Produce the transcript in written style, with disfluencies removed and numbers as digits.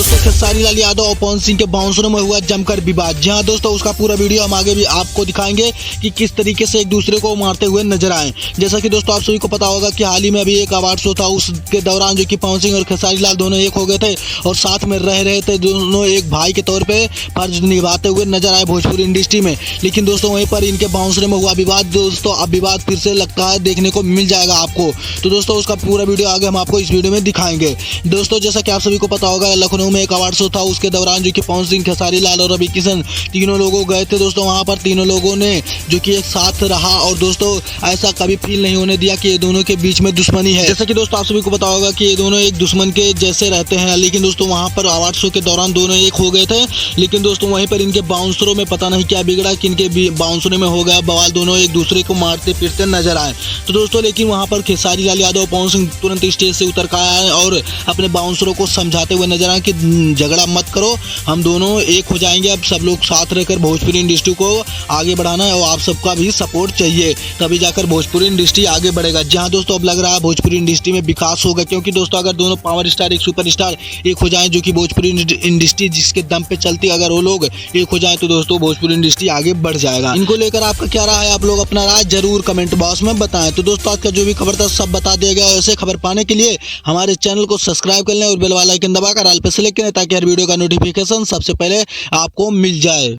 दोस्तों खेसारी लाल यादव और पवन सिंह के बाउंसरों में हुआ जमकर विवाद। जी हाँ दोस्तों, उसका पूरा वीडियो हम आगे भी आपको दिखाएंगे कि किस तरीके से एक दूसरे को मारते हुए नजर आए। जैसा कि दोस्तों आप सभी को पता होगा कि हाल ही में अभी एक अवार्ड शो था, उसके दौरान जो कि पवन सिंह और खेसारी लाल दोनों एक हो गए थे और साथ में रह रहे थे। दोनों एक भाई के तौर पर फर्ज निभाते हुए नजर आए भोजपुरी इंडस्ट्री में। लेकिन दोस्तों वहीं पर इनके बाउंसरों में हुआ विवाद। दोस्तों अब विवाद फिर से लगता है देखने को मिल जाएगा आपको। तो दोस्तों उसका पूरा वीडियो आगे हम आपको इस वीडियो में दिखाएंगे। दोस्तों जैसा कि आप सभी को पता होगा, लखनऊ में एक अवार्ड शो था, उसके दौरान जो कि पवन सिंह, खेसारी लाल और रवि किशन तीनों लोगों गए थे। दोस्तों वहां पर तीनों लोगों ने जो कि एक साथ रहा और दोस्तों ऐसा कभी फील नहीं होने दिया कि ये दोनों के बीच में दुश्मनी है। जैसा कि दोस्तों आप सभी को पता होगा कि ये दोनों एक दुश्मन के जैसे रहते हैं। लेकिन दोस्तों वहां पर अवार्ड शो के दौरान दोनों एक हो गए थे। लेकिन दोस्तों वहीं पर इनके बाउंसरों में पता नहीं क्या बिगड़ा कि इनके बाउंसरों में हो गया बवाल, दोनों एक दूसरे को मारते पीटते नजर आए। तो दोस्तों लेकिन वहां पर खेसारी लाल यादव, पवन सिंह तुरंत स्टेज से उतर कर आए और अपने बाउंसरों को समझाते हुए नजर आए कि झगड़ा मत करो, हम दोनों एक हो जाएंगे। अब सब लोग साथ रहकर भोजपुरी इंडस्ट्री को आगे बढ़ाना है और आप सबका भी सपोर्ट चाहिए, तभी जाकर भोजपुरी इंडस्ट्री आगे बढ़ेगा। जहां दोस्तों अब लग रहा है भोजपुरी इंडस्ट्री में विकास होगा, क्योंकि दोस्तों अगर दोनों पावर स्टार, एक सुपर स्टार एक हो जाएं, जो कि भोजपुरी इंडस्ट्री जिसके दम पे चलती है, अगर वो लोग एक हो जाए तो दोस्तों भोजपुरी इंडस्ट्री आगे बढ़ जाएगा। इनको लेकर आपका क्या राय है? आप लोग अपना राय जरूर कमेंट बॉक्स में बताएं। तो दोस्तों आज का जो भी खबर था सब बता दिया गया। ऐसे खबर पाने के लिए हमारे चैनल को सब्सक्राइब कर लें और बेल वाला आइकन दबाकर ऑल पे सेलेक्ट करें, ताकि हर वीडियो का नोटिफिकेशन सबसे पहले आपको मिल जाए।